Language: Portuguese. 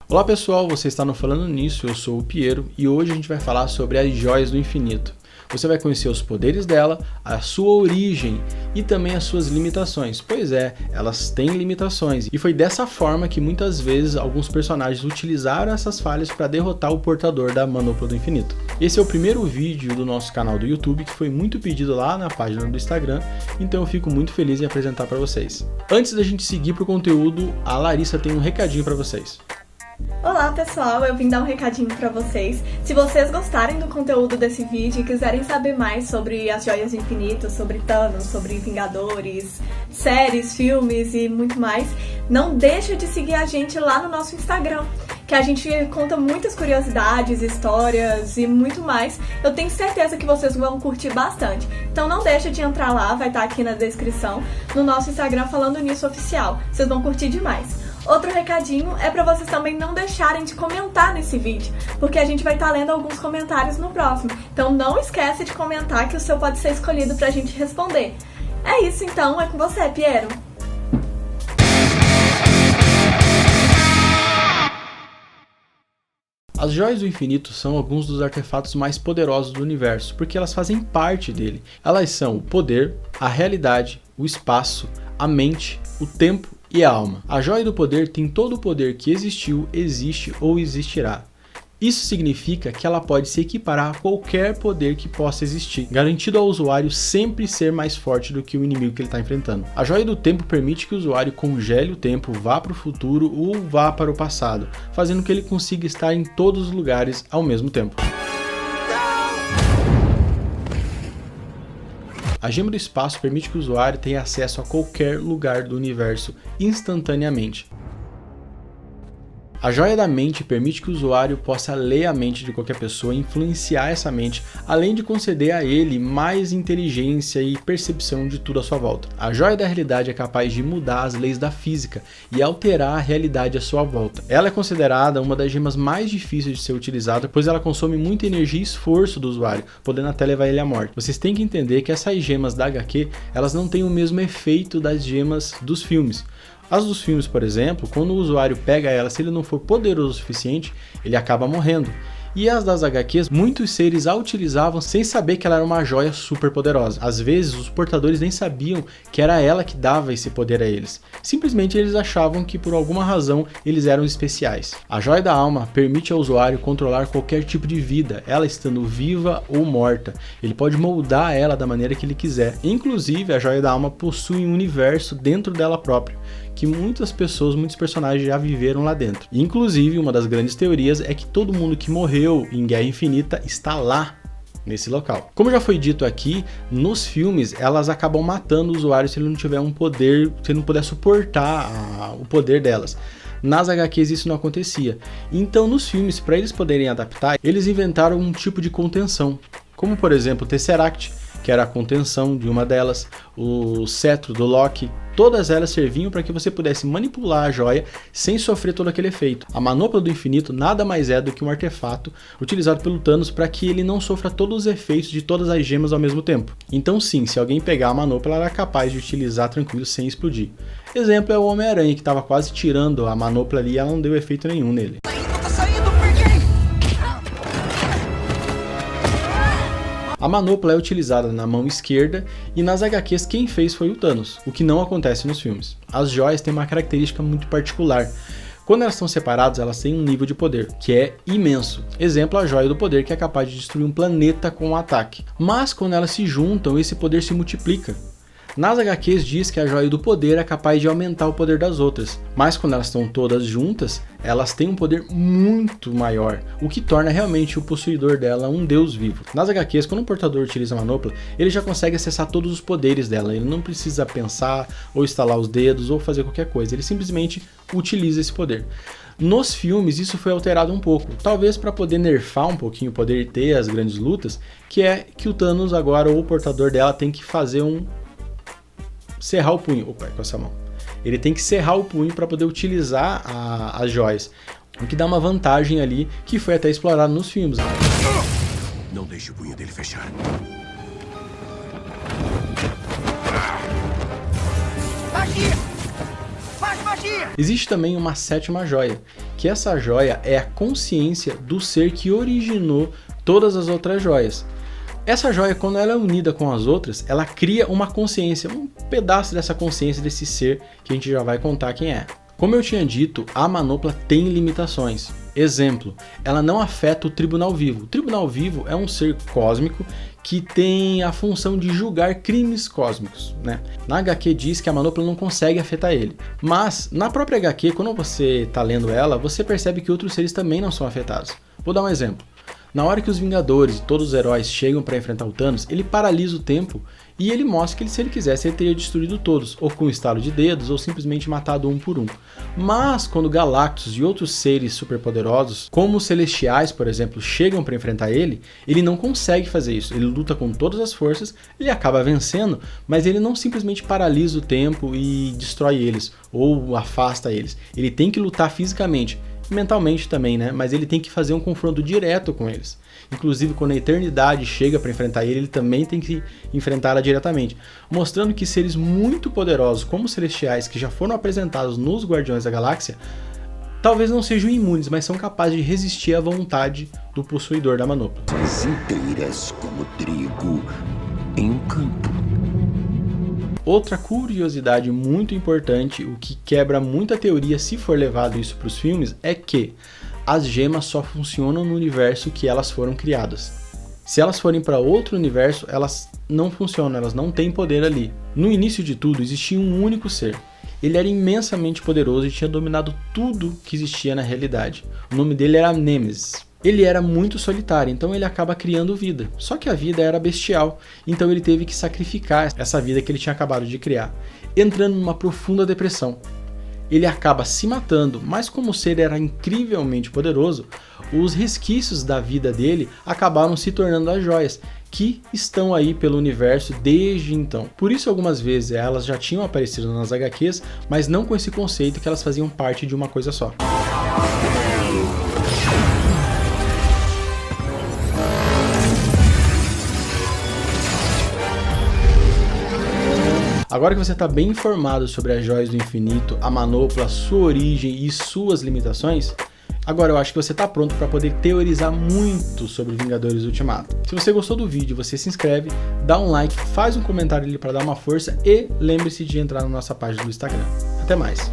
Olá pessoal, você está no Falando Nisso, eu sou o Piero e hoje a gente vai falar sobre as joias do infinito. Você vai conhecer os poderes dela, a sua origem e também as suas limitações. Pois é, elas têm limitações e foi dessa forma que muitas vezes alguns personagens utilizaram essas falhas para derrotar o portador da manopla do infinito. Esse é o primeiro vídeo do nosso canal do YouTube que foi muito pedido lá na página do Instagram, então eu fico muito feliz em apresentar para vocês. Antes da gente seguir para o conteúdo, a Larissa tem um recadinho para vocês. Olá pessoal, eu vim dar um recadinho pra vocês. Se vocês gostarem do conteúdo desse vídeo e quiserem saber mais sobre as joias do infinito, sobre Thanos, sobre Vingadores, séries, filmes e muito mais, não deixa de seguir a gente lá no nosso Instagram, que a gente conta muitas curiosidades, histórias e muito mais. Eu tenho certeza que vocês vão curtir bastante. Então não deixa de entrar lá, vai estar aqui na descrição, no nosso Instagram Falando Nisso Oficial. Vocês vão curtir demais. Outro recadinho é para vocês também não deixarem de comentar nesse vídeo, porque a gente vai estar lendo alguns comentários no próximo. Então não esquece de comentar que o seu pode ser escolhido pra gente responder. É isso então, é com você, Piero. As joias do infinito são alguns dos artefatos mais poderosos do universo, porque elas fazem parte dele. Elas são o poder, a realidade, o espaço, a mente, o tempo e a alma. A joia do poder tem todo o poder que existiu, existe ou existirá. Isso significa que ela pode se equiparar a qualquer poder que possa existir, garantindo ao usuário sempre ser mais forte do que o inimigo que ele está enfrentando. A joia do tempo permite que o usuário congele o tempo, vá para o futuro ou vá para o passado, fazendo que ele consiga estar em todos os lugares ao mesmo tempo. A gema do espaço permite que o usuário tenha acesso a qualquer lugar do universo instantaneamente. A joia da mente permite que o usuário possa ler a mente de qualquer pessoa e influenciar essa mente, além de conceder a ele mais inteligência e percepção de tudo à sua volta. A joia da realidade é capaz de mudar as leis da física e alterar a realidade à sua volta. Ela é considerada uma das gemas mais difíceis de ser utilizada, pois ela consome muita energia e esforço do usuário, podendo até levar ele à morte. Vocês têm que entender que essas gemas da HQ, elas não têm o mesmo efeito das gemas dos filmes. As dos filmes, por exemplo, quando o usuário pega ela, se ele não for poderoso o suficiente, ele acaba morrendo. E as das HQs, muitos seres a utilizavam sem saber que ela era uma joia super poderosa. Às vezes, os portadores nem sabiam que era ela que dava esse poder a eles. Simplesmente eles achavam que por alguma razão eles eram especiais. A joia da alma permite ao usuário controlar qualquer tipo de vida, ela estando viva ou morta. Ele pode moldar ela da maneira que ele quiser. Inclusive, a joia da alma possui um universo dentro dela própria, que muitos personagens já viveram lá dentro. Inclusive, uma das grandes teorias é que todo mundo que morreu em Guerra Infinita está lá, nesse local. Como já foi dito aqui, nos filmes elas acabam matando o usuário se ele não tiver um poder, se ele não puder suportar o poder delas. Nas HQs isso não acontecia. Então nos filmes, para eles poderem adaptar, eles inventaram um tipo de contenção, como por exemplo o Tesseract, que era a contenção de uma delas, o cetro do Loki. Todas elas serviam para que você pudesse manipular a joia sem sofrer todo aquele efeito. A manopla do infinito nada mais é do que um artefato utilizado pelo Thanos para que ele não sofra todos os efeitos de todas as gemas ao mesmo tempo. Então sim, se alguém pegar a manopla, ela era capaz de utilizar tranquilo sem explodir. Exemplo é o Homem-Aranha, que estava quase tirando a manopla ali e ela não deu efeito nenhum nele. A manopla é utilizada na mão esquerda e nas HQs quem fez foi o Thanos, o que não acontece nos filmes. As joias têm uma característica muito particular. Quando elas estão separadas, elas têm um nível de poder, que é imenso. Exemplo, a joia do poder, que é capaz de destruir um planeta com um ataque. Mas quando elas se juntam, esse poder se multiplica. Nas HQs diz que a joia do poder é capaz de aumentar o poder das outras, mas quando elas estão todas juntas, elas têm um poder muito maior, o que torna realmente o possuidor dela um deus vivo. Nas HQs, quando um portador utiliza a manopla, ele já consegue acessar todos os poderes dela, ele não precisa pensar, ou estalar os dedos, ou fazer qualquer coisa, ele simplesmente utiliza esse poder. Nos filmes isso foi alterado um pouco, talvez para poder nerfar um pouquinho o poder e ter as grandes lutas, que é que o Thanos agora, ou o portador dela, tem que fazer serrar o punho. Opa, com essa mão. Ele tem que serrar o punho para poder utilizar as joias, o que dá uma vantagem ali que foi até explorado nos filmes. Não deixe o punho dele fechar. Magia! Faz magia! Existe também uma sétima joia, que que essa joia é a consciência do ser que originou todas as outras joias. Essa joia, quando ela é unida com as outras, ela cria uma consciência, um pedaço dessa consciência desse ser que a gente já vai contar quem é. Como eu tinha dito, a manopla tem limitações. Exemplo, ela não afeta o Tribunal Vivo. O Tribunal Vivo é um ser cósmico que tem a função de julgar crimes cósmicos, né? Na HQ diz que a manopla não consegue afetar ele, mas na própria HQ, quando você está lendo ela, você percebe que outros seres também não são afetados. Vou dar um exemplo. Na hora que os Vingadores e todos os heróis chegam para enfrentar o Thanos, ele paralisa o tempo e ele mostra que se ele quisesse ele teria destruído todos, ou com um estalo de dedos, ou simplesmente matado um por um. Mas quando Galactus e outros seres superpoderosos, como os Celestiais, por exemplo, chegam para enfrentar ele não consegue fazer isso. Ele luta com todas as forças, ele acaba vencendo, mas ele não simplesmente paralisa o tempo e destrói eles, ou afasta eles. Ele tem que lutar fisicamente. Mentalmente também, né? Mas ele tem que fazer um confronto direto com eles. Inclusive, quando a Eternidade chega para enfrentar ele também tem que enfrentá-la diretamente. Mostrando que seres muito poderosos, como os Celestiais, que já foram apresentados nos Guardiões da Galáxia, talvez não sejam imunes, mas são capazes de resistir à vontade do possuidor da manopla. Inteiras como trigo em um campo. Outra curiosidade muito importante, o que quebra muita teoria se for levado isso para os filmes, é que as gemas só funcionam no universo que elas foram criadas. Se elas forem para outro universo, elas não funcionam, elas não têm poder ali. No início de tudo, existia um único ser. Ele era imensamente poderoso e tinha dominado tudo que existia na realidade. O nome dele era Nemesis. Ele era muito solitário, então ele acaba criando vida. Só que a vida era bestial, então ele teve que sacrificar essa vida que ele tinha acabado de criar, entrando numa profunda depressão. Ele acaba se matando, mas como o ser era incrivelmente poderoso, os resquícios da vida dele acabaram se tornando as joias, que estão aí pelo universo desde então. Por isso algumas vezes elas já tinham aparecido nas HQs, mas não com esse conceito que elas faziam parte de uma coisa só. Agora que você está bem informado sobre as Joias do Infinito, a manopla, sua origem e suas limitações, agora eu acho que você está pronto para poder teorizar muito sobre Vingadores Ultimato. Se você gostou do vídeo, você se inscreve, dá um like, faz um comentário ali para dar uma força e lembre-se de entrar na nossa página do Instagram. Até mais!